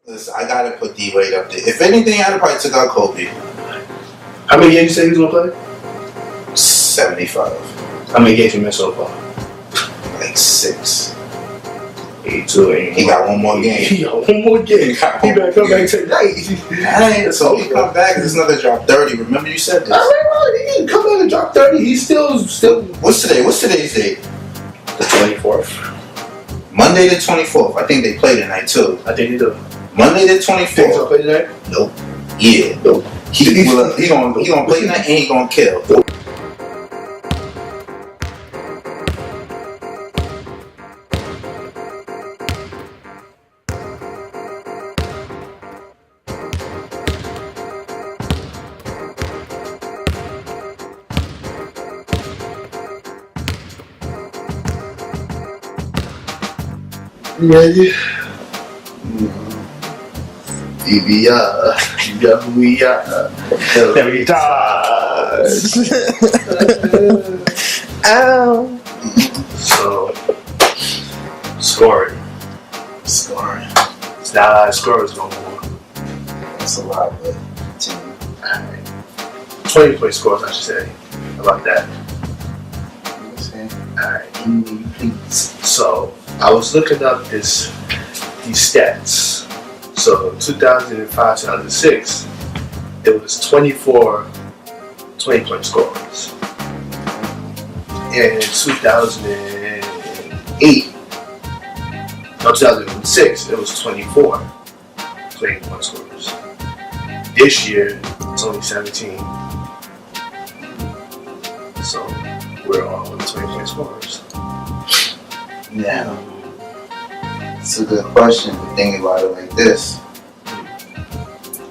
Listen, I gotta put D Wade up there. If anything, I'd probably took out Kobe. How many games you say he was gonna play? 75. How many games you missed so far? Like 6. 82. He got one more game. He got one more game. He better come back tonight. Alright, so he come back. There's another drop 30. Remember you said this. Alright, he didn't come back and drop 30. He's still. What's today? What's today's date? The 24th. Monday the 24th. I think they play tonight too. I think he do. Monday the Think he'll 24th. play tonight? Nope. Yeah. Nope. He gonna play tonight and he gonna kill. Ready? DBR. Every time. Ow. So, scoring. Scoring. It's not a lot of scorers no more. That's a lot, but continue. 20-point scores, I should say. How about that? Alright. Please. So, I was looking up these stats. So, 2005-2006, it was 24 20-point scorers. And in 2008, no, 2006, it was 24 20-point scorers. This year, it's only 17. So, we're on with 20-point scorers. Now, it's a good question, but think about it like this.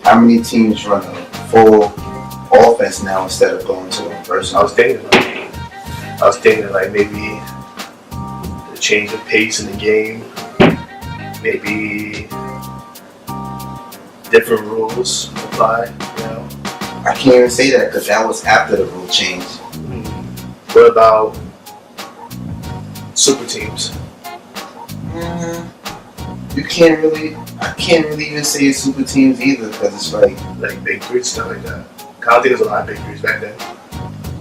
How many teams run a full offense now instead of going to a person? I was thinking like maybe the change of pace in the game, maybe different rules apply, you know. I can't even say that because that was after the rule change. What about super teams? I can't really even say it's super teams either because it's like big threes, stuff like that. I don't think there's a lot of big threes back then.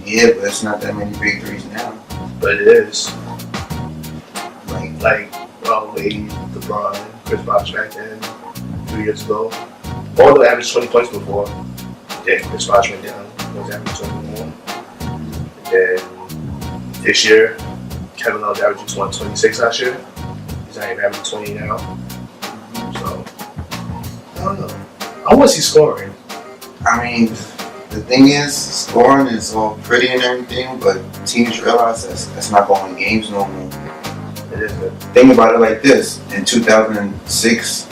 yeah, but it's not that many big threes now. But it is. Like Wade, LeBron, Chris Bosh back then, 2 years ago. All the averaged 20 points before. Then Chris Bosh went down, was averaging 21. And then this year, Kevin Love averaged 126 last year. He's not even averaging 20 now. So, I don't know. I want to see scoring. I mean, the thing is, scoring is all pretty and everything, but teams realize that's not going to win games no more. It is good. Think about it like this: in 2006,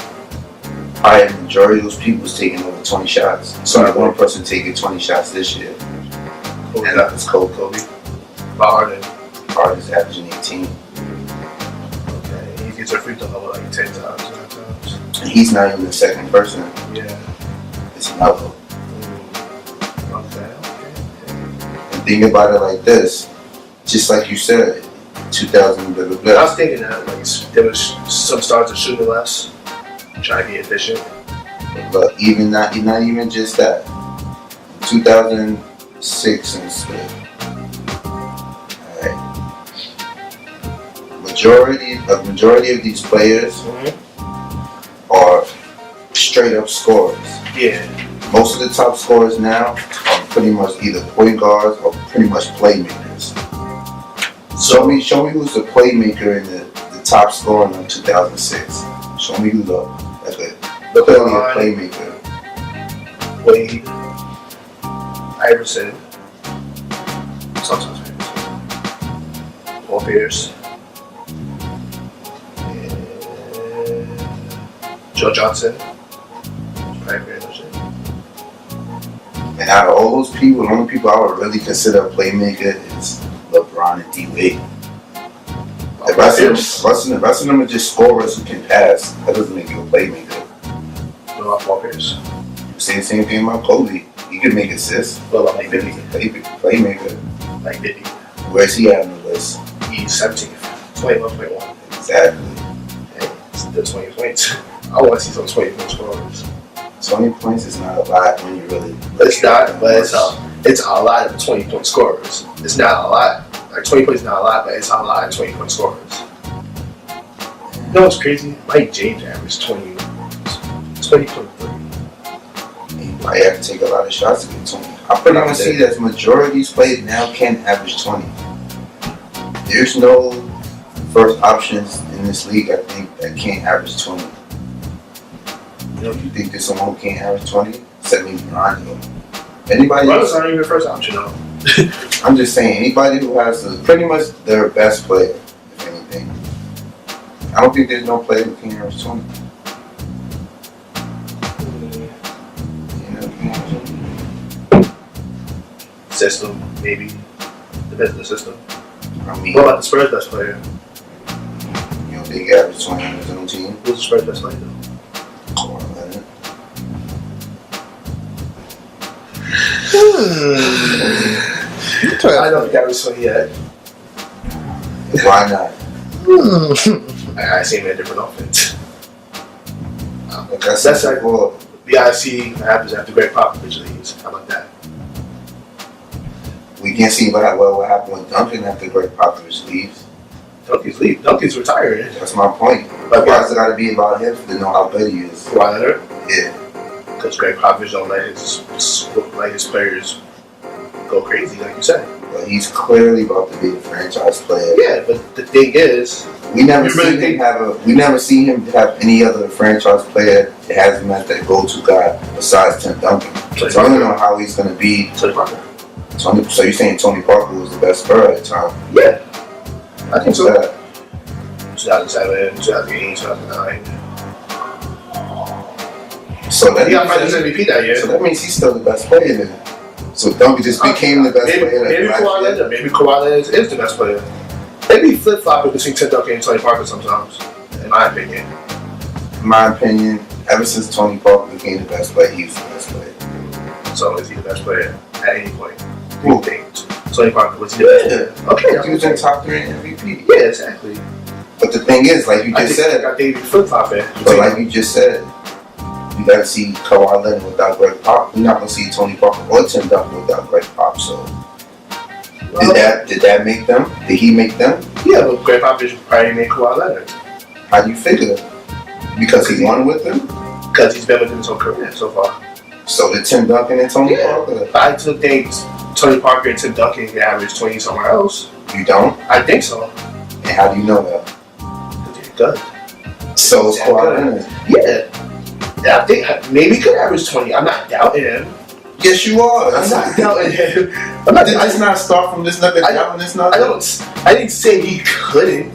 probably the majority of those people was taking over 20 shots. So only one person taking 20 shots this year, and that's Kobe. About Harden. Harden's averaging 18. Okay, he gets a free throw level like 10 times, 9 times. And he's not even the second person. Yeah. It's another. Okay. And think about it like this: just like you said, 2000. I was thinking that there was some stars that shooting less, trying to be efficient. But even not even just that. 2006 and stuff. Alright. Majority of these players are straight up scorers. Yeah. Most of the top scorers now are pretty much either point guards or pretty much playmakers. Show me who's the playmaker in the top scorer in 2006. Show me who's clearly a playmaker. Wade, Iverson, sometimes Iverson, Paul Pierce, and Joe Johnson. And out of all those people, the only people I would really consider a playmaker is LeBron and D Wade. The rest of them are just scorers who can pass. That doesn't make you a playmaker. What about Paul Pierce? You say the same thing about Kobe. He can make assists. What about Mike Bibby? Playmaker. Mike Bibby. Where's he at on the list? He's 17th. 21.1. Exactly. Hey, it's the 20 points. I want to see some 20-point scorers. 20 points is not a lot when you really. It's not, but it's a lot of 20-point scorers. It's not a lot. Like 20 points is not a lot, but it's a lot of 20-point scorers. You know what's crazy? Mike James averaged 20.3. You might have to take a lot of shots to get 20. I pretty much see that the majority of these players now can average 20. There's no first options in this league, I think, that can't average 20. You know, you think there's someone who can't average 20? Except maybe Rondo. Anybody Rondo's not even the first option, though. I'm just saying, anybody who has pretty much their best player, if anything. I don't think there's no player who can average 20. System, maybe. Depends on the system. I mean, What about the Spurs' best player? you know, they average 20 on his own team. Who's the Spurs' best player, though? I don't think I was so yet. Why not? I see him in a different offense. Like I said That's like before, the IC happens after Greg Popovich leaves. How about that? we can't see what happened with Duncan after Greg Popovich leaves. Duncan's leave. Duncan's retiring. That's my point. But Why does it got to be about him to know how good he is? Why Leonard? Yeah. Because Greg Popovich don't let his players go crazy, like you said. But he's clearly about to be a franchise player. Yeah, but the thing is, We never You really see him have any other franchise player that has him as that go-to guy besides Tim Duncan. So I don't know how he's gonna be. Tony Parker. So you're saying Tony Parker was the best Spur at the time? Yeah, I think so. That, 2007, 2008, 2009. so that He got Finals MVP that year. So that means he's still the best player then. So Duncan just became the best player. Maybe Kawhi Leonard. Maybe Kawhi Leonard is the best player. Maybe flip-flopping between Tim Duncan and Tony Parker sometimes, in my opinion. In my opinion, ever since Tony Parker became the best player, he's the best player. So is he the best player at any point? Who you think? Tony Parker was he the best player? Okay, that's He was in top 3 in MVP. Yeah, exactly. But the thing is, like you just said, I think flip-flopping. but like you just said, you gotta see Kawhi Leonard without Greg Pop. You're not gonna see Tony Parker or Tim Duncan without Greg Pop. So did that make them? Did he make them? Yeah, but Greg Popovich probably made Kawhi Leonard. How do you figure that? Because he won with them? Because he's been with him his whole career so far. So did Tim Duncan and Tony Parker? But I still think Tony Parker and Tim Duncan can average 20 somewhere else. You don't? I think so. And how do you know that? Because they're good. So it's Kawhi Leonard. Yeah. I think maybe he could average 20. I'm not doubting him. Yes, you are. I'm not doubting him. Did this not start from this nugget down this nugget? I didn't say he couldn't.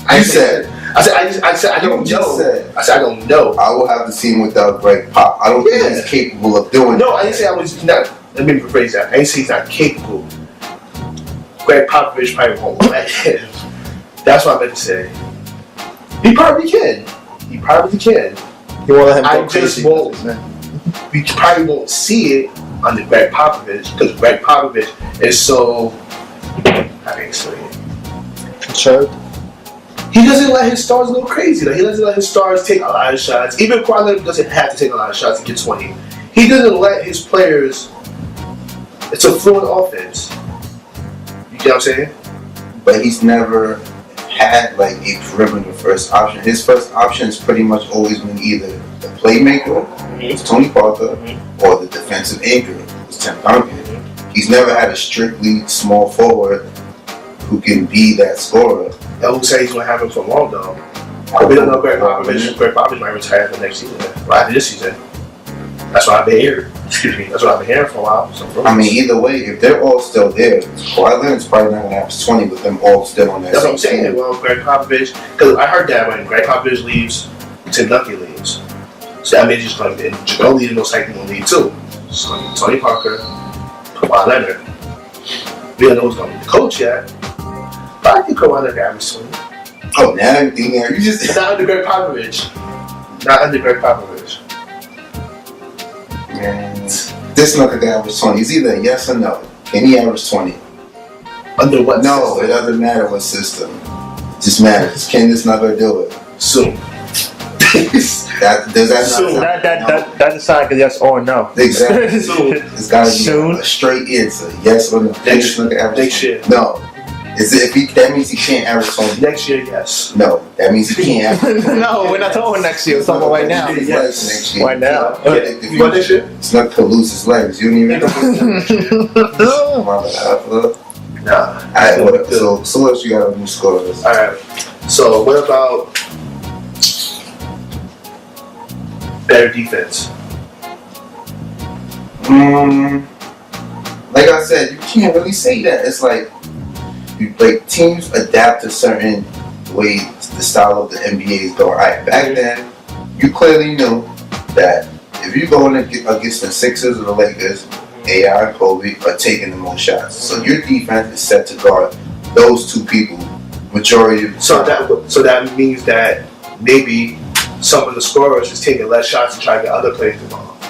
I said I don't know. I said I don't know. I will have to see him without Greg Pop. I don't think he's capable of doing No, I didn't say I was not. Let me rephrase that. I didn't say he's not capable. Greg Popovich probably won't let him. That's what I meant to say. He probably can. He probably can. You won't let him I go just crazy. won't. We probably won't see it under Greg Popovich because Greg Popovich is so. How can I say it? Sure. He doesn't let his stars go crazy. Like, he doesn't let his stars take a lot of shots. Even Kawhi Leonard doesn't have to take a lot of shots to get 20. He doesn't let his players. It's a fluid offense. You get what I'm saying? But he's never had like a perimeter first option. His first option has pretty much always been either the playmaker, it's Tony Parker, or the defensive anchor, it's Tim Duncan. He's never had a strictly small forward who can be that scorer. And who say he's going to have him for long, though? We don't know Greg Popovich. Greg Popovich might retire for next season, right after this season. That's what I've been hearing. Excuse me. That's what I've been hearing for a while. I mean, either way, if they're all still there, Kawhi Leonard's probably not going to have 20 with them all still on that That's what I'm saying. team. Well, Greg Popovich, because I heard that when Greg Popovich leaves, Tim Duncan leaves. So that means he's going to Jamal Lee most likely going to leave too. It's going to be Tony Parker, Kawhi Leonard. We don't know who's going to be the coach yet. But I think Kawhi Leonard average 20. Oh, now everything there. You just. Not under Greg Popovich. Not under Greg Popovich. Man, this nigga can average 20. It's either yes or no. Can he average 20? Under what No, system? it doesn't matter what system. It just matters. Can this nigga do it? Soon. Does that Soon. not That's a sign because yes or no. Exactly. Soon. It's gotta be Soon. a straight answer. Yes or no. Next Next year. No. That means he can't average something. Next year, yes. No, that means he can't average. No, we're not talking next year. We're talking about right now. Yes. Next year. Right now. You want this shit? It's not to lose his legs. You don't even know. Nah. Alright, so what else you got on new scores? Alright. So what about better defense? Like I said, you can't really say that. It's like teams adapt to certain way the style of the NBA is going. Alright, back then, you clearly knew that if you go in against the Sixers or the Lakers, AI and Kobe are taking the most shots. So your defense is set to guard those two people majority of the time. So that means that maybe some of the scorers is taking less shots and trying to get other players involved.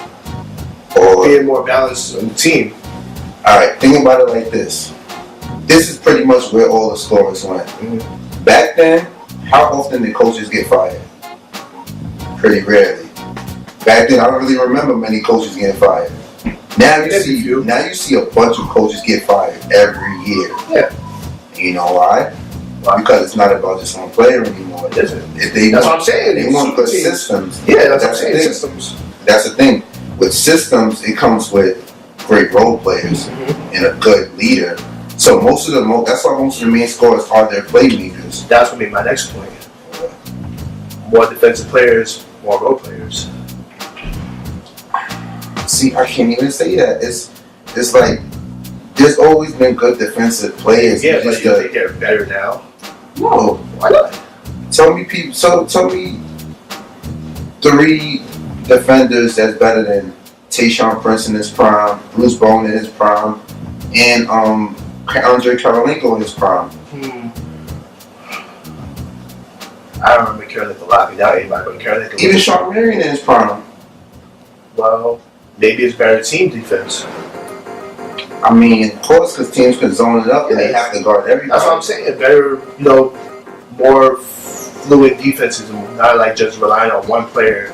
Or being more balanced on the team. Alright, think about it like this. This is pretty much where all the scorers went. Back then, how often did coaches get fired? Pretty rarely. Back then, I don't really remember many coaches getting fired. Now you see a bunch of coaches get fired every year. Yeah. You know why? Because it's not about just one player anymore. That's What I'm saying. They want good systems. Yeah, that's what I'm saying. Systems. That's the thing. With systems, it comes with great role players and a good leader. So that's why most of the main scorers are their playmakers. That's going to be my next point. More defensive players, more role players. See, I can't even say that. It's like there's always been good defensive players. Yeah, but you think they're better now? No, why not? Tell me 3 defenders that's better than Tayshaun Prince in his prime, Bruce Bowen in his prime, and Andre Karolinko in his prime. I don't remember Karolinko a lot. Without anybody but Karolinko. Even Sean Marion in his prime. Well, maybe it's better team defense. I mean, of course, because teams can zone it up and they have to guard everybody. That's what I'm saying. Better, more fluid defenses, not like just relying on one player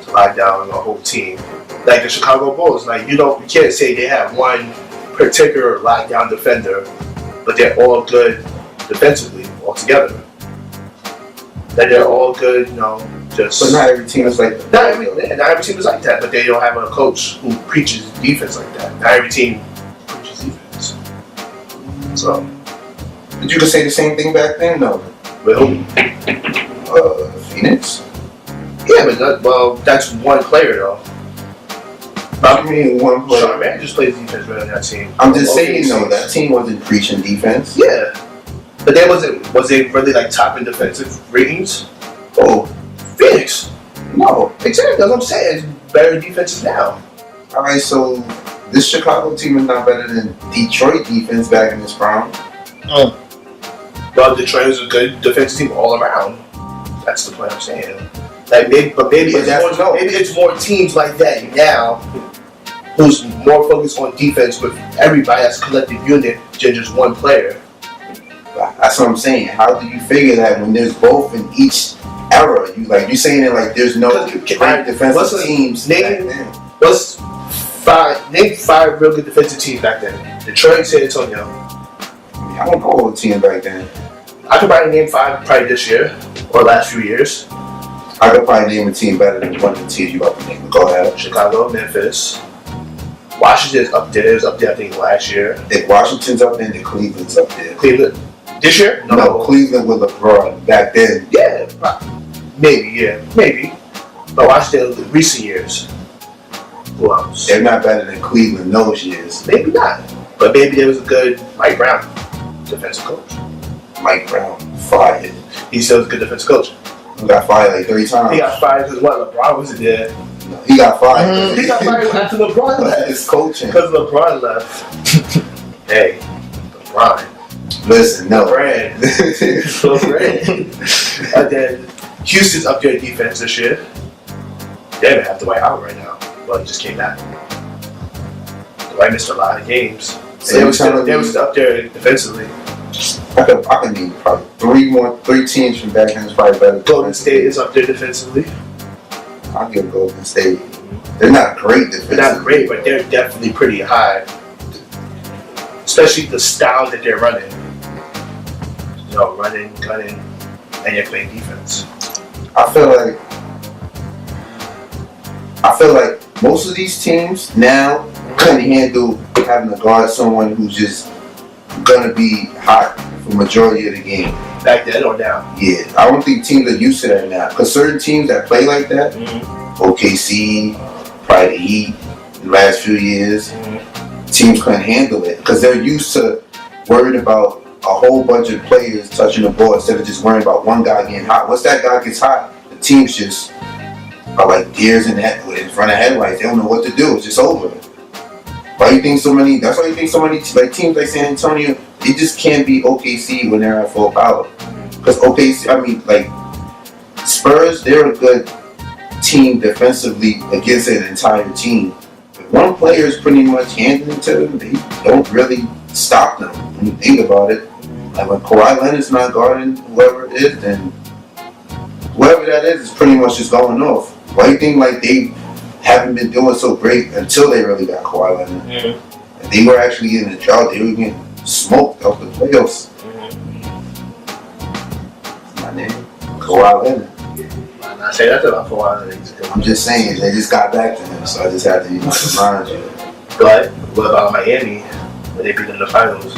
to lock down the whole team. Like the Chicago Bulls, you can't say they have one particular lockdown defender, but they're all good defensively altogether. That they're all good, just. But not every team is like that. Not every team is like that, but they don't have a coach who preaches defense like that. Not every team preaches defense. So. But you could say the same thing back then, though. With who? Phoenix. Yeah, but that's one player though. I mean, one player. Sean Marion just plays defense better than that team. I'm just saying, that team wasn't preaching defense. Yeah, but was they really top in defensive ratings? Oh, Phoenix. No, exactly. That's what I'm saying. It's better defenses now. All right, so this Chicago team is not better than Detroit defense back in this prime. Well, Detroit is a good defensive team all around. That's the point I'm saying. Maybe it's more teams like that now, who's more focused on defense with everybody as a collective unit than just one player. That's what I'm saying. How do you figure that when there's both in each era? You saying it like there's no great defensive teams. Name 5 real good defensive teams back then. Detroit, San Antonio. I don't know all the teams back then. I could probably name 5 probably this year or last few years. I could probably name a team better than one of the teams you about to name. Go ahead. Chicago, Memphis. Washington's up there. It was up there, I think, last year. If Washington's up there, then Cleveland's up there. Cleveland? This year? No, Cleveland with LeBron back then. Yeah, maybe. But Washington in recent years. Who else? They're not better than Cleveland those years. Maybe not. But maybe there was a good Mike Brown defensive coach. Mike Brown fired. He still was a good defensive coach. He got fired like 3 times. He got fired because LeBron wasn't there. No, he got fired. He got fired after LeBron left. His coaching. Because LeBron left. Hey, LeBron. Listen, no. LeBron. And then Houston's up there defense this year. They don't have Dwyane out right now. Well, he just came back. Dwyane missed a lot of games. So they were still up there defensively. I could name probably 3 teams from back then is probably better. Golden State is up there defensively. I'll give Golden State. They're not great defensively. They're not great, but they're definitely pretty high. Especially the style that they're running. You know, running, gunning, and you're playing defense. I feel like most of these teams now couldn't handle having to guard someone who's just gonna be hot for majority of the game. Back then or now? Yeah, I don't think teams are used to that now. Because certain teams that play like that, OKC, probably the Heat, in the last few years, teams couldn't handle it. Because they're used to worrying about a whole bunch of players touching the ball instead of just worrying about one guy getting hot. Once that guy gets hot, the team's just are like deers in front of headlights. They don't know what to do. It's just over. Why do you think so many? That's why you think so many like teams like San Antonio, they just can't beat OKC when they're at full power. Because OKC, I mean, like Spurs, they're a good team defensively against an entire team. If one player is pretty much handling to them, they don't really stop them. When you think about it, like when Kawhi Leonard's not guarding whoever it is, then whoever that is pretty much just going off. Why do you think like they haven't been doing so great until they really got Kawhi Leonard? If they were actually getting a drought, they were getting smoked off the playoffs. My name, Kawhi Leonard. I say that about Kawhi Leonard. I'm just saying, they just got back to him, so I just had to remind you. But what about Miami when they beat them in the finals?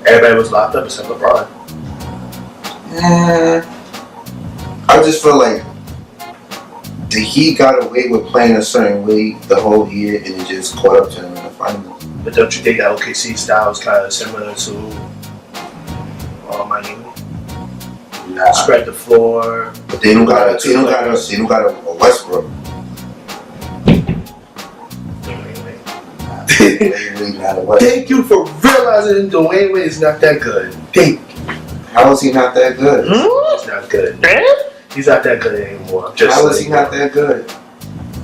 Everybody was locked up except LeBron. I just feel like the Heat got away with playing a certain way the whole year, and it just caught up to them in the finals. But don't you think that OKC style is kind of similar to Miami? Nah. Spread the floor. But they don't got a Westbrook. Thank you for realizing Dwyane Wade is not that good. Thank you. How is he not that good? He's not good. He's not that good anymore. How is he not that good?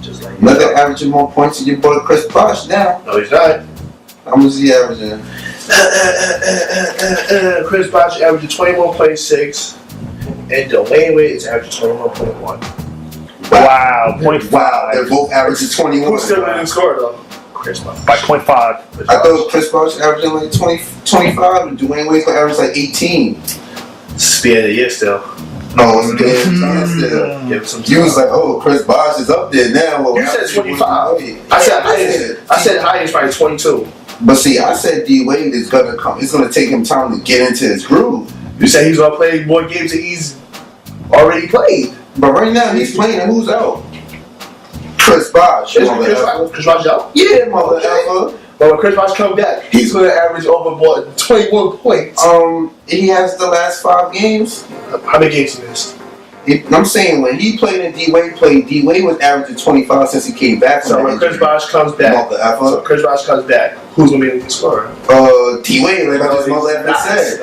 Just like look at averaging more points than your boy Chris Bosh now. No, he's not. How much is he averaging? Chris Bosh averaging 21.6, and Dwyane Wade is averaging 21.1. Wow, 0.5. Wow, they're both averaging 21. Who's still leading scorer though? Chris Bosh. By 0.5. I thought Chris Bosh averaging like 25, and Dwyane Wade's gonna average like 18. Spear of the year still. No, it's good. Still. Give him some time. You was like, oh, Chris Bosh is up there now. Well, You said 25. I said highest probably 22. But see, I said D Wade is gonna come. It's gonna take him time to get into his groove. You said he's gonna play more games than he's already played. But right now he's playing. And who's out? Chris Bosh. Chris Bosh out? Yeah, mother. But when Chris Bosh comes back, he's gonna average over more than 21 points. He has the last 5 games. How many games he missed? I'm saying when he played and D Wade played, D Wade was averaging 25 since he came back. So when Chris Bosh comes back, who's gonna be the leading scorer? D Wade, like I just mother ever said.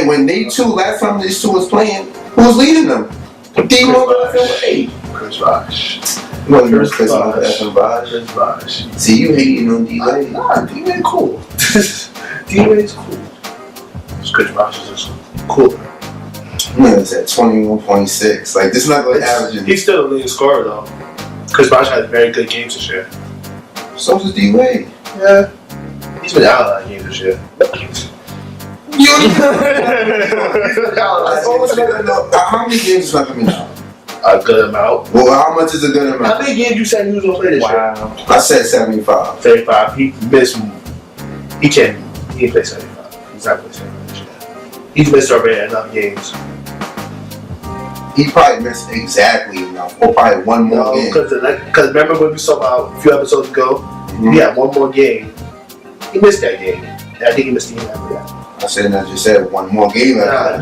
When they two last time these two was playing, who was leading them? D Wade. Chris Bosh. Chris Bosh. See, you hating on D Wade. Nah, D Wade cool. D Wade's cool. Chris Bosh is just cool. It's at 21.6. Like, this is not going to average. He's still the leading scorer, though. Chris Bosh had very good games this year. So does D Wade. Yeah. He's been out a lot of games this year. How many games is not going to be out? A good amount. Well, how much is a good amount? How many games you said he was going to play this year? I said 75. 75. He missed. He can't play 75. He's not going to play 75 this year. He's missed already enough games. He probably missed exactly enough, or probably one more game. Because remember when we saw about a few episodes ago, he had one more game. He missed that game. And I think he missed the game after that. I said, I just said one more game after that.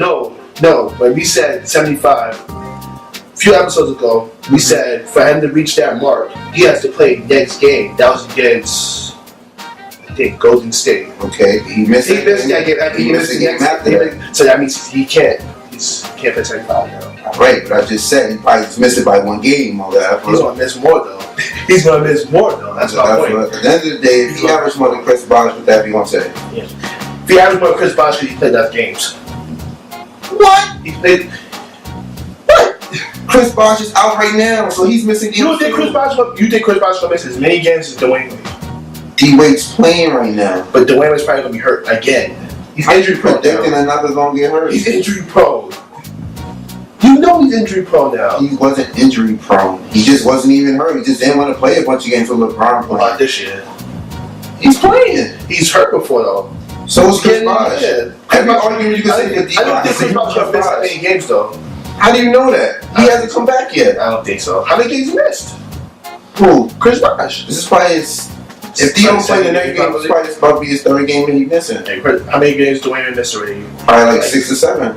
No. When we said 75, a few episodes ago, we said for him to reach that mark, he has to play next game. That was against, I think, Golden State. Okay, he missed that game. He missed the game after that. So that means he can't. He can't play 75 now. Right, but I just said he probably just missed it by one game. All that. He's gonna miss more though. That's my point. At the end of the day, if he averaged more than Chris Bosh, what that be gonna say? Yeah. If he averaged more than Chris Bosh, he played enough games. What? He played. What? Chris Bosh is out right now, so he's missing games. You think Chris Bosh gonna miss as many games as Dwyane Wade? D-Wade's playing right now. But Dwyane Wade's probably gonna be hurt again. He's injury prone Predicting now. another gonna get hurt. He's injury prone. You know he's injury prone now. He wasn't injury prone. He just wasn't even hurt. He just didn't want to play a bunch of games with LeBron What about playing. this year? He's playing. He's hurt before though. So is Chris Bosh. Yeah. Every argument you can say for I don't think Chris Bosh gonna miss that many games though. How do you know that? He hasn't come back yet. I don't think so. How many games he missed? Who? Chris Bosh. This is probably his. If he don't play the next game, it's probably about to be his third game and he's missing. Hey, Chris, how many games Dwyane missed already? Probably like 6 or 7.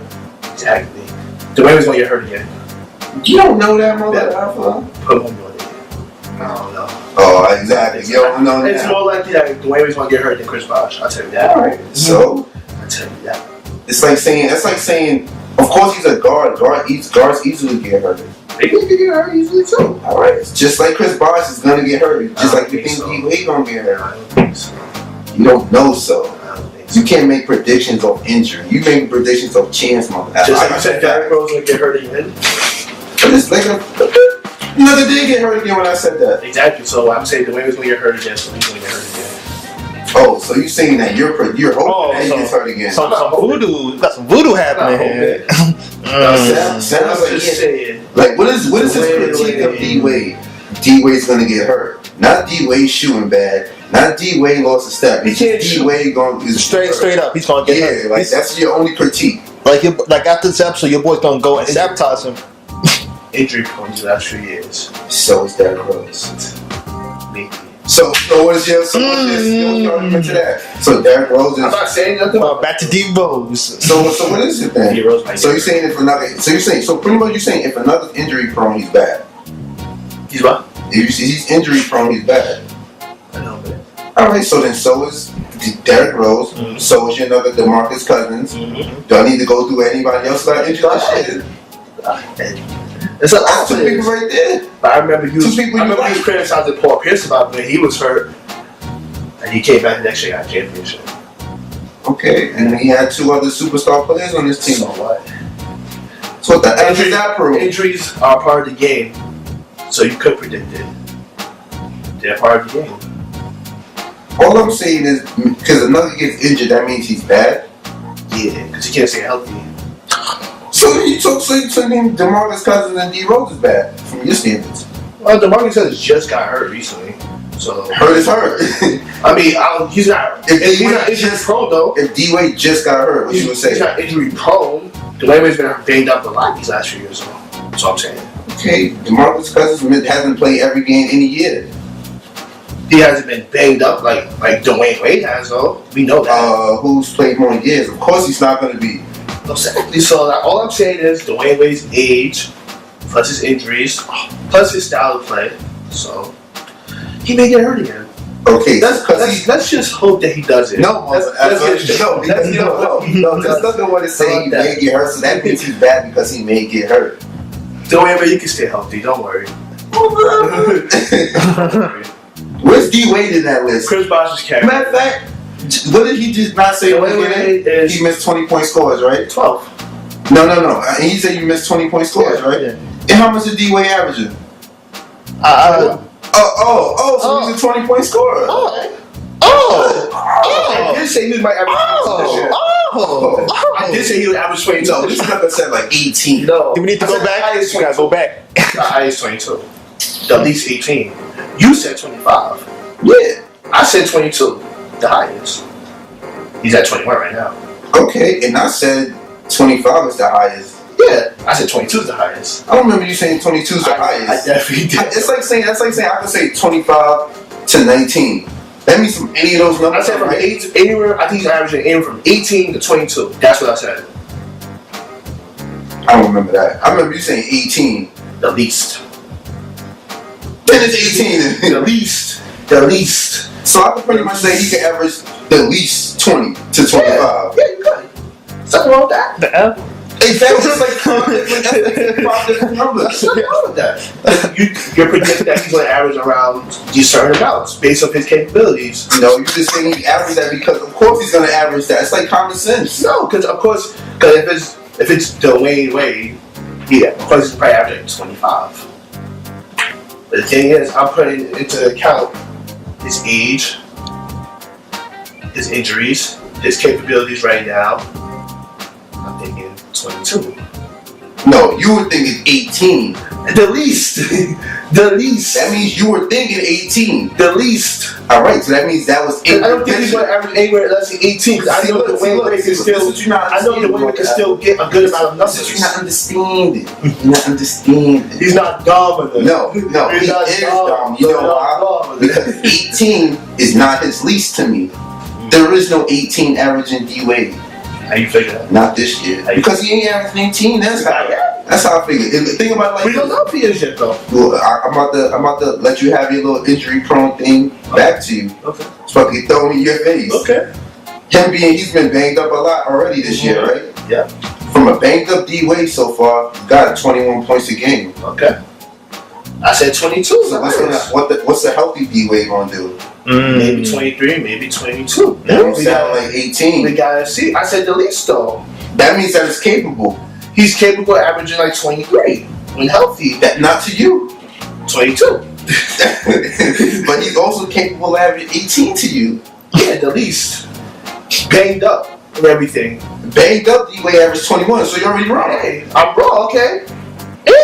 Exactly. Dwayne's gonna get hurt again. You don't know that, motherfucker. Put him on your day. I don't know. Oh, exactly. You don't know It's that. more likely that Dwayne's gonna get hurt than Chris Bosh. I'll tell you that. Alright. So I'll tell you that. it's like saying. Of course, he's a guard. Guards easily get hurt. Maybe he can get hurt easily too. All right, it's just like Chris Bosh is gonna get hurt. Just like you think so. D-Wade gonna get hurt. I don't think so. You don't know, so I don't think so. you can't make predictions of injury. You make predictions of chance, motherfucker. Just like you said, Derrick Rose gonna get hurt again. But it's like another day get hurt again when I said that. Exactly. So I'm saying Dwayne's gonna get hurt again, so he's gonna get hurt again. Oh, so you saying that you're hoping that he gets hurt again? Some voodoo. Got some voodoo happening here. Sounds like just saying. like what is his critique of D-Wade? D-Wade's gonna get hurt. Not D-Wade shooting bad. Not D-Wade lost a step. He can't shoot. D-Wade going Straight up, he's gonna get hurt. Yeah, like that's your only critique. Like after this episode, your boy's gonna go and sabotage him. Injury prone the last few years. So is Derrick Rose. Maybe. So what's your argument to that? So Derrick Rose is. I'm not saying nothing about Back to D Rose. So what is it then? D Rose might So get you're saying if another. So pretty much you're saying if another's injury prone, he's bad. He's what? If he's injury prone, he's bad. I know, but All right. So then so is Derrick Rose. Mhm. So is your another DeMarcus Cousins. Do I need to go through anybody else that injured? it's a lot That's of two people right there. But I remember you. Two people I remember you you criticizing Paul Pierce about when he was hurt, and he came back the next year and got a championship. Okay, and he had 2 other superstar players on his team. So what? So what the hell does that prove? Injuries are part of the game, so you could predict it. They're part of the game. All I'm saying is, because another gets injured, that means he's bad. Yeah, because he can't stay healthy. So you mean DeMarcus Cousins and D Rose is bad from your standards? Well, DeMarcus Cousins just got hurt recently, so Hurt is hurt. I mean, he's not. If He's not injury prone though. If D-Wade just got hurt, what you would say? He's not injury prone. Dwyane Wade's been banged up a lot these last few years, so that's what I'm saying. Okay, DeMarcus Cousins hasn't played every game in a year. He hasn't been banged up like Dwyane Wade has, though. We know that. Who's played more years? Of course, he's not going to be. Exactly. So all I'm saying is Dwyane Wade's age, plus his injuries, plus his style of play. So he may get hurt again. Okay, Let's just hope that he doesn't. No, that's nothing what to say. He may get hurt, so that means he's bad because he may get hurt. Dwyane Wade, you can stay healthy. Don't worry. Where's D-Wade in that list? Chris Bosh is carrying. Matter of fact, what did he just not say? Dwyane Wade is He missed 20-point scores, right? 12. No. And he said you missed 20-point scores, right? Yeah. And how much is D-Wade averaging? So he's a 20-point scorer. I did say he might average 22 this year. I did say he would average 22. No, this sucker said like 18. No. Do we need to go back? We gotta go back. The highest 22. The least 18. You said 25. Yeah. I said 22. The highest. He's at 21 right now. Okay, and I said 25 is the highest. Yeah. I said 22 is the highest. I don't remember you saying 22 is the highest. I definitely did. That's like saying I could say 25 to 19. That means from any of those I numbers. said from anywhere, I think he's averaging anywhere from 18 to 22. That's what I said. I don't remember that. I remember you saying 18. The least. Then it's 18. The least. The least. So I could pretty much say he can average the least 20 to 25. Yeah, you could. Something wrong with that. The F. Exactly. It's like 5 different numbers. Nothing wrong with that. You're predicting that he's going to average around these certain amounts based on his capabilities. No, you're just saying he averaged that because of course he's going to average that. It's like common sense. No, because of course, if it's Dwyane Wade, Yeah, because he's probably averaging 25. But the thing is, I'm putting into account his age, his injuries, his capabilities right now. I'm thinking 22. No, you were thinking 18. The least. The least. That means you were thinking 18. The least. All right, so that means that was 18. I don't think he's going to average anywhere less than 18. I know Dwyane Wade can still. I know Dwyane Wade can still get a good amount of numbers. You're not understanding. You're not understanding. He's not dominant. No, he is dominant. You know why? Because 18 is not his least to me. There is no 18 averaging D-Wade. How you figure that? Not this year. Because he ain't averaging 18. That's how I figure. And the thing about it, like, we don't know if he is yet though. Well, I'm about to let you have your little injury prone thing back to you. Okay. It's fucking throwing in your face. Okay. He's been banged up a lot already this year, right? Yeah. From a banged up D-Wade so far, got 21 points a game. Okay. I said 22. So what's the healthy D-Wade gonna do? Maybe 23, maybe 22. That don't sound like 18. We gotta see. I said the least though. That means that it's capable. He's capable of averaging like 23 when healthy. That not to you. 22. But he's also capable of averaging 18 to you. Yeah, the least. Banged up and everything. Banged up, D-Wade averaged 21, so you're already wrong. Hey, I'm wrong, okay?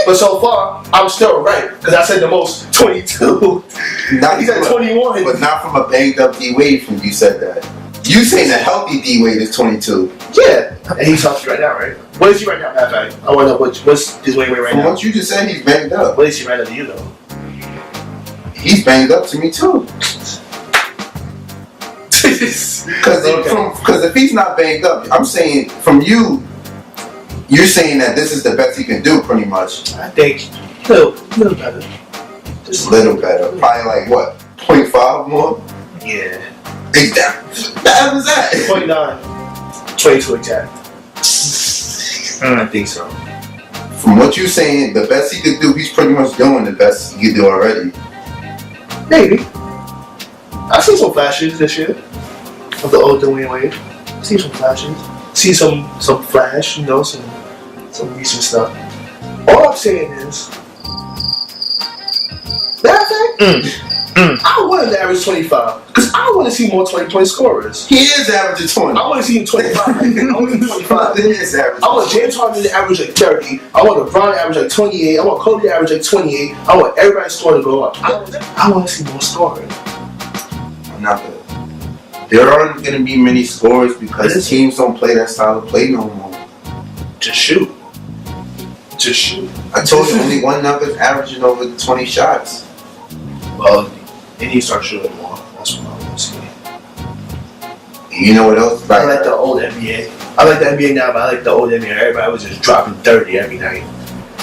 But so far, I'm still right because I said the most 22. He's at 21. But not from a banged up D-Wade from you said that. You saying a healthy D-Wade is 22. Yeah. And he's healthy right now, right? What is he right now, Matt? I want to know what's his weight right from now. What you just said, he's banged up. What is he right now to you, though? He's banged up to me, too. Because if he's not banged up, I'm saying from you, you're saying that this is the best he can do, pretty much. I think a little better. Just a little better. Probably like what? 0.5 more? Yeah. Exactly. That was that. 0.9. 22 exact. I think so. From what you're saying, the best he could do, he's pretty much doing the best he could do already. Maybe. I've seen some flashes this year of the old Dwyane Wade. I've seen some flashes. See some flash, you know, some recent stuff. All I'm saying is, I want him to average 25 because I want to see more 20-point scorers. He is averaging 20. I want to see him 25. I want him 25. He is averaging. I want James Harden to average like 30. I want LeBron to average like 28. I want Kobe to average like 28. I want everybody's score to go up. I want to see more scoring. I'm not good. There aren't going to be many scores because teams don't play that style of play no more. Just shoot. Just shoot. I told you only one number's averaging over 20 shots. Well, they need to start shooting more. That's what I want to see. You know what else? I like the old NBA. I like the NBA now, but I like the old NBA. Everybody was just dropping 30 every night.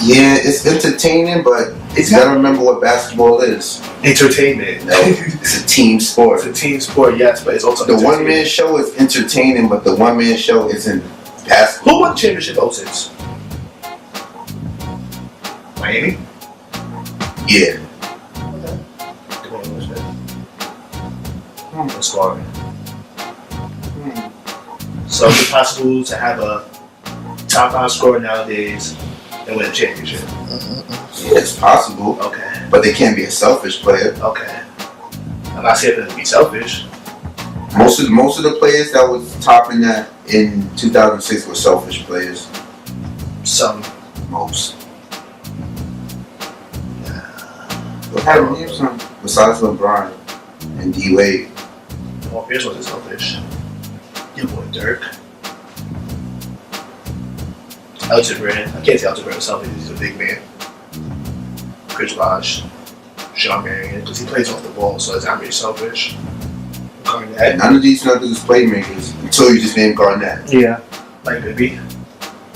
Yeah, it's entertaining, but you gotta remember what basketball is. Entertainment. No, it's a team sport. It's a team sport, yes, but it's also the one-man show is entertaining, but the one-man show isn't basketball. Who won the championship 06? Miami? Yeah. Okay. Scoring. So is it possible to have a top 5 scorer nowadays and win a championship? Yeah, it's possible. Okay. But they can't be a selfish player. Okay. I'm not saying them to be selfish. Most of the players that was topping that in 2006 were selfish players. Some. Most. What happened to some besides LeBron and D-Wade? Paul Pierce wasn't selfish. Your boy Dirk. Elton Brand. I can't say Elton Brand was selfish. He's a big man. Chris Bosh. Sean Marion. Because he plays off the ball, so it's not really selfish. Garnett. None of these niggas is playmakers until you just named Garnett. Yeah. Mike Bibby.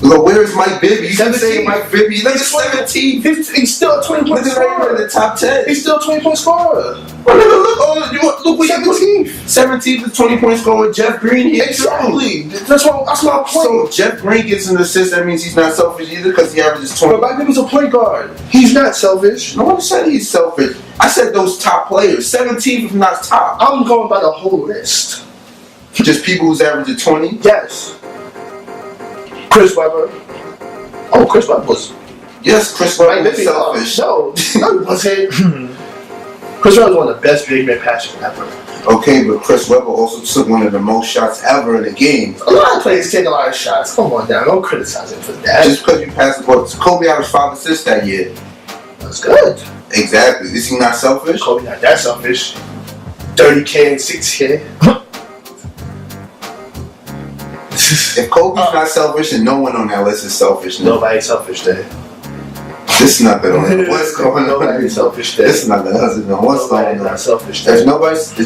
Look, where is Mike Bibby? You can 17. say Mike Bibby. Look at 17. He's still a 20-point Look right scorer. in the top 10. He's still a 20-point scorer. Look, we 17th. 17th is 20-point scorer. Jeff Green here. Exactly. That's my point. So Jeff Green gets an assist. That means he's not selfish either because he averages 20. But Mike Bibby's a point guard. He's not selfish. No one said he's selfish. I said those top players. 17th is not top. I'm going by the whole list. Just people who's averaging 20? Yes. Chris Webber. Oh, Chris Webber was Yes, Chris Webber was selfish. No, he wasn't. Chris Webber was one of the best big man passers ever. Okay, but Chris Webber also took one of the most shots ever in the game. A lot of players take a lot of shots. Come on now, don't criticize him for that. Just because you passed the ball, Kobe averaged 5 assists that year. That's good. Exactly. Is he not selfish? Kobe not that selfish. 30K and 6K. If Kobe's not selfish, then no one on that list is selfish. No. Nobody's selfish there. This is not gonna what's going on. Nobody's selfish there. This is not gonna what's going on. Not selfish there. If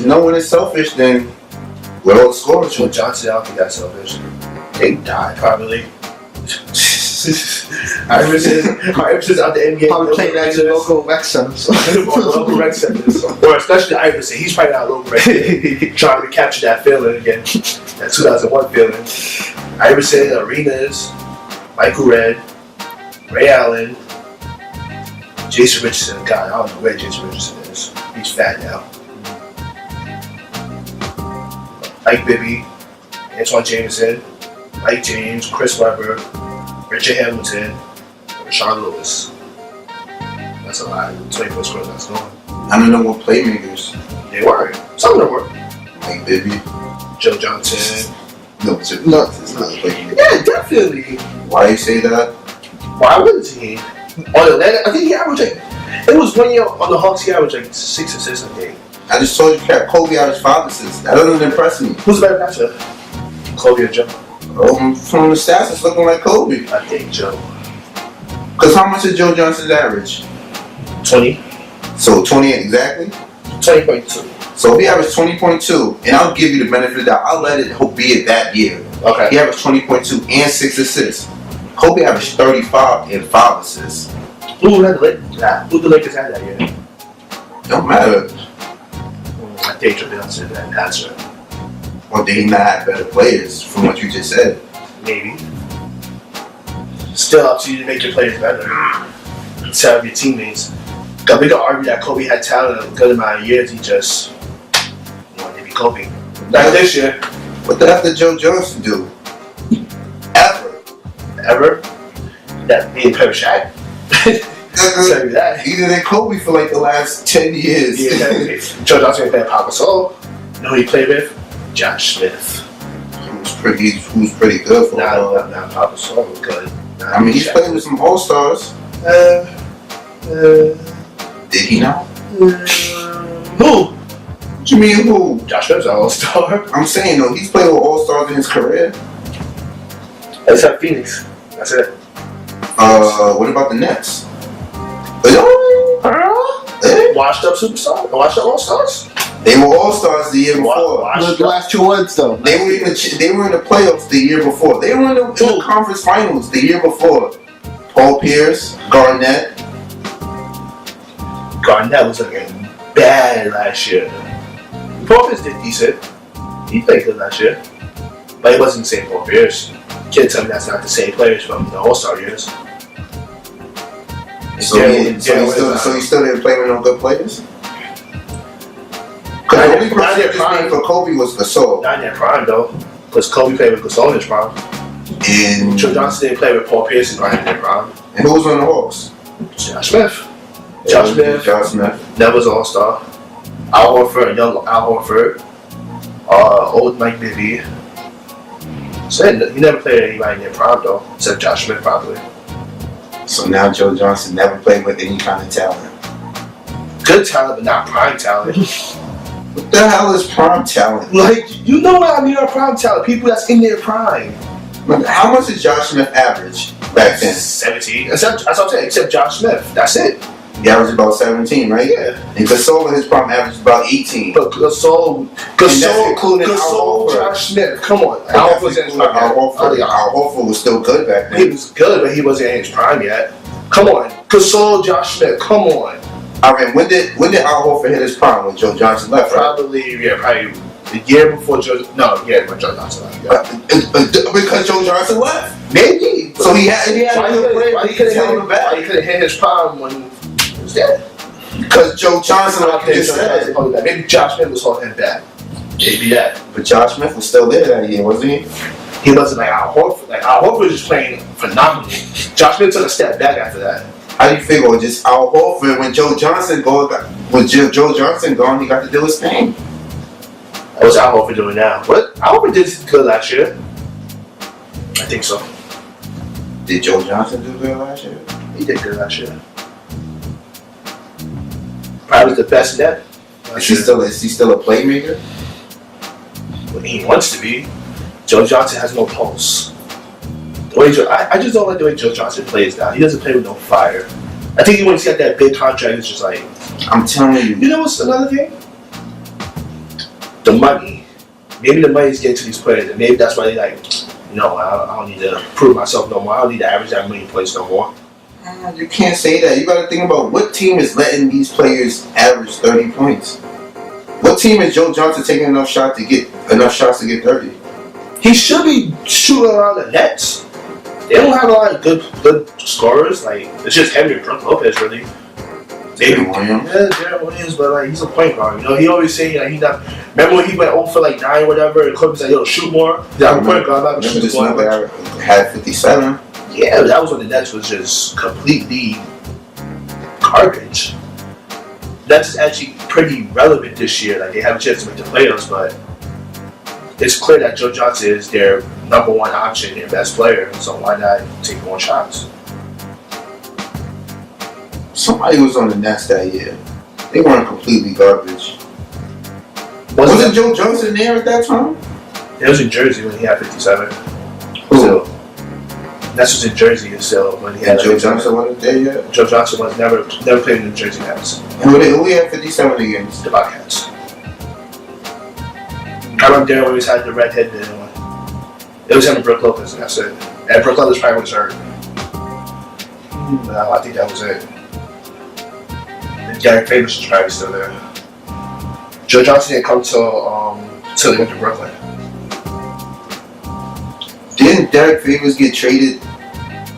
no one is selfish, then we're all scoring. Joe Johnson, I don't think that's selfish. They died probably. Iverson's out the NBA. Probably playing at the local rec centers. Local rec centers. Or especially Iverson. He's probably not local rec center. Trying to capture that feeling again. That 2001 feeling. Iverson, arenas, Michael Redd, Ray Allen, Jason Richardson. God, I don't know where Jason Richardson is. He's fat now. Mike Bibby, Antoine Jameson, Mike James, Chris Webber, Richard Hamilton, Rashawn Lewis. That's a lot. 24 scores, that's going. I don't know what playmakers. They were. Some of them were. Mike Bibby. Joe Johnson. No, it's not a playmaker. Yeah, definitely. Why you say that? Why wouldn't he? On Atlanta, I think he averaged like, it was 1 year on the Hawks, he averaged like 6 assists a game. I just told you, Kobe averaged 5 assists. That doesn't impress me. Who's the better passer? Kobe or Joe? From the stats, it's looking like Kobe. I think Joe. Because how much did Joe Johnson's average? 20. So 28 exactly? 20.2. So if he averaged 20.2, and I'll give you the benefit of that, I'll let it be it that year. Okay. He averaged 20.2 and 6 assists. Kobe averaged 35 and 5 assists. Who the Lakers had that year? Don't matter. I think Johnson that passer. Or did he not have better players from what you just said? Maybe. Still up to you to make your players better. Set up your teammates. Because we can argue that Kobe had talent a good amount of years. He just wanted to be Kobe. Not this year. What the hell did Joe Johnson do? Ever? That being play with Shaq. Tell you that. Either than Kobe for like the last 10 years. Yeah, Joe Johnson played Papa Gasol. You know who he played with? Josh Smith. Who's pretty good for Not Papa Gasol was good. I mean, he's played with some All-Stars. Did he not? Who? What you mean who? Josh Smith's an All-Star. I'm saying though, he's played with All-Stars in his career. Except Phoenix. That's it. What about the Nets? Washed up superstar? Washed up All-Stars? They were All-Stars the year before. The last 2 words though. They were in the playoffs the year before. They were in the conference finals the year before. Paul Pierce, Garnett. Garnett was looking bad last year. Paul Pierce did decent. He played good last year. But he wasn't the same Paul Pierce. Can't tell me that's not the same players from the All-Star years. So he still didn't play with no good players? Because the only person for Kobe was Gasol. Not in their prime though. Because Kobe played with Gasol in his prime. And Joe Johnson didn't play with Paul Pierce in their prime. And who was on the Hawks? Josh Smith. Josh Smith. That was All-Star. Al Horford, young Al Horford. Old Mike Bibby. So he never played anybody in their prime though, except Josh Smith probably. So now Joe Johnson never played with any kind of talent. Good talent, but not prime talent. What the hell is prime talent? Like, you know what I mean by prime talent? People that's in their prime. How much did Josh Smith average back then? 17. That's what I'm saying, except Josh Smith. That's it. He averaged about 17, right? Yeah. And Gasol in his prime averaged about 18. But Gasol, Josh Smith, come on. Al Horford was still good back then. He was good, but he wasn't in his prime yet. Come on. Gasol, Josh Smith, come on. I mean, when did Al Horford hit his prime when Joe Johnson left? Probably the year before when Joe Johnson left. Yeah. Because Joe Johnson left. Maybe. So he had why he couldn't hit his prime when he was dead? Because Joe Johnson, like you just said. Maybe Josh Smith was holding him back. Maybe that. But Josh Smith was still there that year, wasn't he? he wasn't like Al Horford. Like Al Horford was just playing phenomenally. Josh Smith took a step back after that. How do you figure just Al Horford when Joe Johnson Joe Johnson gone, he got to do his thing. What's Al Horford doing now? What Al Horford did good last year. I think so. Did Joe Johnson do good last year? He did good last year. Probably the best net. Is he still a playmaker? Well, he wants to be. Joe Johnson has no pulse. The way I just don't like the way Joe Johnson plays now. He doesn't play with no fire. I think when he's got that big contract, it's just like, I'm telling you. you know what's another thing? The money. Maybe the money's getting to these players, and maybe that's why they like, no, I don't need to prove myself no more. I don't need to average that many points no more. You can't say that. You got to think about what team is letting these players average 30 points. What team is Joe Johnson taking enough shots to get 30? He should be shooting around the nets. They don't have a lot of good scorers. Like it's just him and Brook Lopez really. Maybe Williams. Yeah, Jarrett Williams, but like he's a point guard. You know, he always saying like he's not. Remember when he went 0 for like 9 or whatever, and Kobe's like, "Yo, shoot more." I'm a point guard. I'm not gonna shoot more. Had 57. Yeah, that was when the Nets was just completely garbage. Nets is actually pretty relevant this year. Like they have a chance to make the playoffs, but it's clear that Joe Johnson is their number one option, their best player. So why not take more shots? Somebody was on the Nets that year. They weren't completely garbage. Wasn't Joe Johnson there at that time? It was in Jersey when he had 57. Who? So, Nets was in Jersey still when he had. Joe Johnson wasn't there yet. Joe Johnson was never played in the Jersey Nets. And who he had 57 against? The Bobcats. I remember there always had the red headband on. It was him and Brook Lopez, and that's it. And Brook Lopez probably was hurt. No, I think that was it. And Derek Favors was probably still there. Joe Johnson didn't come till they went to Brooklyn. Didn't Derek Favors get traded?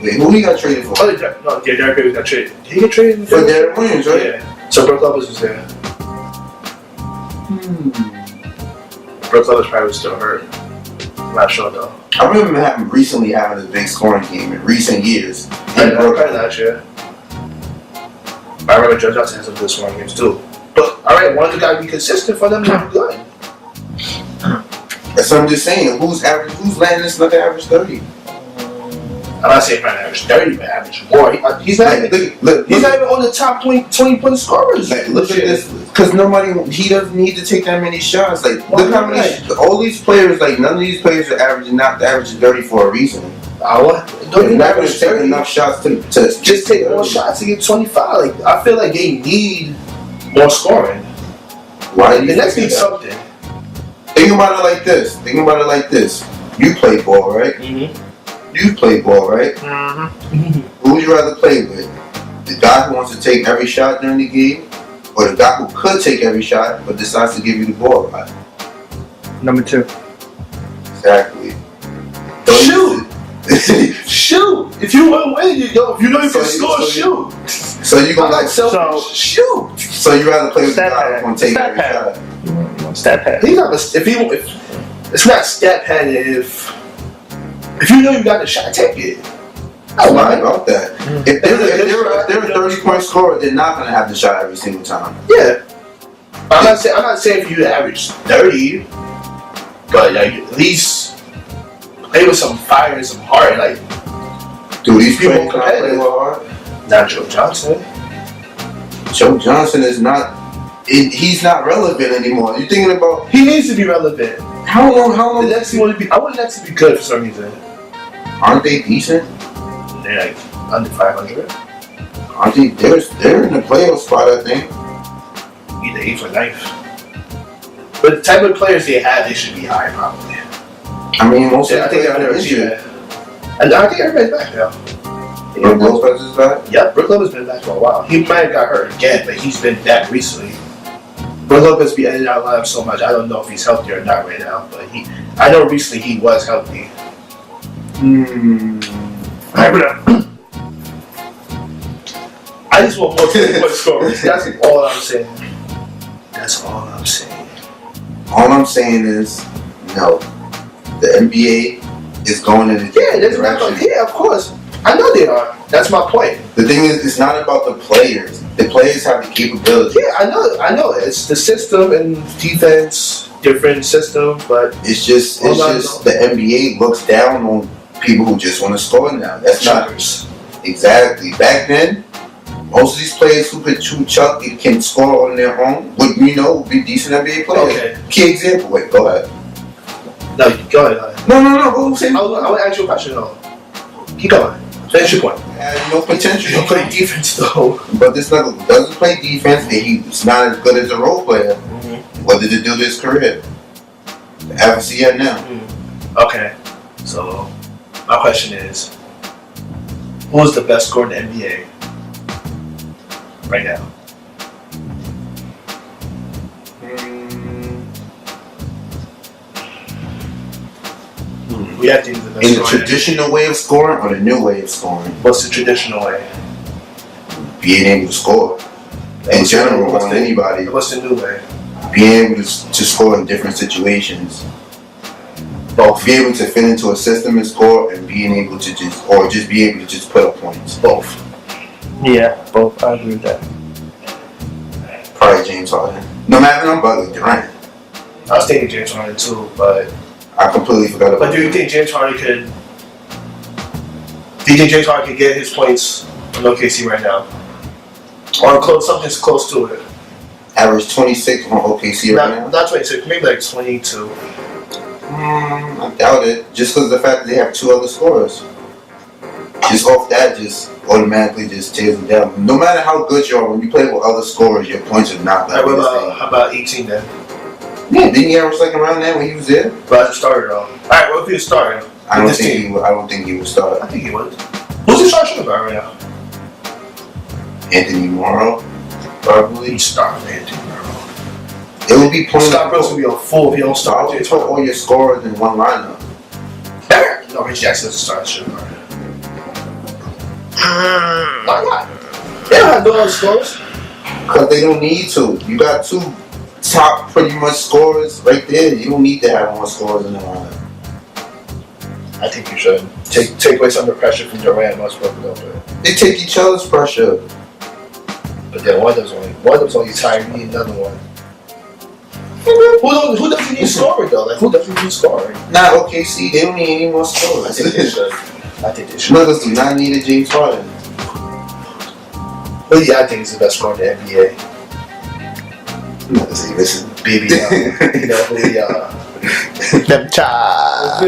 Wait, who he got traded for? Oh, Derek Favors got traded. Did he get traded? For Derek Williams, right? Yeah. So Brook Lopez was there. Brook Lopez probably was still hurt. I'm not sure though. I remember recently having a big scoring game in recent years. Probably last year. I remember Joe Johnson had some good scoring games too. But alright, one of the guys be consistent for them to be good. That's what I'm just saying. Who's letting this nigga average 30? I'm not saying trying to average 30, but average more. He's not even on the top 20 point scorers. Like, look at this, because he doesn't need to take that many shots. Like, look how many, all these players, like, none of these players are averaging 30 for a reason. Don't not going to take enough shots to just take more shots to get 25. Like, I feel like they need more scoring. Why? The Nets need something. Think about it like this. You play ball, right? Mm-hmm. You play ball, right? Mm-hmm. Who would you rather play with? The guy who wants to take every shot during the game, or the guy who could take every shot but decides to give you the ball, right? Number 2. Exactly. Shoot! Shoot! If you want to win, if you know you can score, shoot! So you gonna like shoot! So you rather play with the guy who wants to take every shot? Stat pad. He's not. If it's not stat pad, if you know you got the shot, take it. I'm not about that. If they're a 30-point scorer, they're not gonna have the shot every single time. Yeah. I'm not saying for you to average 30, but like at least play with some fire and some heart. Like, do these people not play hard? Not Joe Johnson. Joe Johnson is not. He's not relevant anymore. You're thinking about. He needs to be relevant. How long? The Nets want to be. I want the Nets to be good for some reason. Aren't they decent? They're like under 500. Aren't they? They're in the playoff spot, I think. Either 8th or 9th. But the type of players they have, they should be high probably. I mean, most of I think they're underachieving. And I think everybody's back now. Brook Lopez is back? Yeah, Brook Lopez has been back for a while. He might have got hurt again, but he's been back recently. Brook Lopez be edited out live so much, I don't know if he's healthy or not right now, but I know recently he was healthy. I just want more 20-point scorers. That's all I'm saying. That's all I'm saying. All I'm saying is, no. The NBA is going in a Yeah, different there's not direction. gonna, yeah, of course. I know they are. That's my point. The thing is, it's not about the players. The players have the capability. Yeah, I know. It's the system and defense, different system, but It's just the NBA looks down on people who just want to score now. That's not exactly. Back then, most of these players who could shoot chuck and can score on their own would be decent NBA players. Okay. Key example. Wait, go ahead. No, go ahead. No. Go say. I will ask you a question though. Keep going. Finish your point. Has no potential. You don't play defense though. But this nigga doesn't play defense, and he's not as good as a role player. What did it do to his career? Ever see it now? Okay. So my question is, who is the best scorer in the NBA right now? We have to use the best In the scorer. traditional way of scoring or the new way of scoring? What's the traditional way? Being able to score. In general, on anybody. What's the new way? Being able to score in different situations. Both. Be able to fit into a system and score, and being able to just be able to just put up points. Both. Yeah, both. I agree with that. Probably James Harden. No matter I'm bugging Durant. I was thinking James Harden too, but I completely forgot about But do you think James Harden could? Do you think James Harden could get his points on OKC right now, or close? Something's close to it. average 26 on OKC right now? Not 26, maybe like 22. I doubt it. Just because of the fact that they have two other scorers. Just off that, just automatically just tears them down. No matter how good you are, when you play with other scorers, your points are not going to be the same. How about 18 then? Yeah, didn't he average like around that when he was there? But as a starter though. Alright, what if he was starting? I don't think he would start. I think he would. Who's the starting shooting guard right now? Anthony Morrow, probably. He's starting Anthony Morrow. It would be pointless. Scott Brooks would be on full if you don't start. Put all your scorers in one lineup. No, Rich Jackson's a starting shooting guard. Why not? They don't have no other scorers. Because they don't need to. You got two top pretty much scorers right there. You don't need to have more scorers in the lineup. I think you should take away some of the pressure from Durant. Westbrook, They take each other's pressure. but then one of them's only Tyree, another one. Who doesn't need scoring though? Like who doesn't need scoring? Not OKC. They don't need any more scorers. I think they should. Nuggets do not need a James Harden. But yeah, I think he's the best scorer in the NBA. Nuggets say, listen. Bibby, you know who we are. Them child.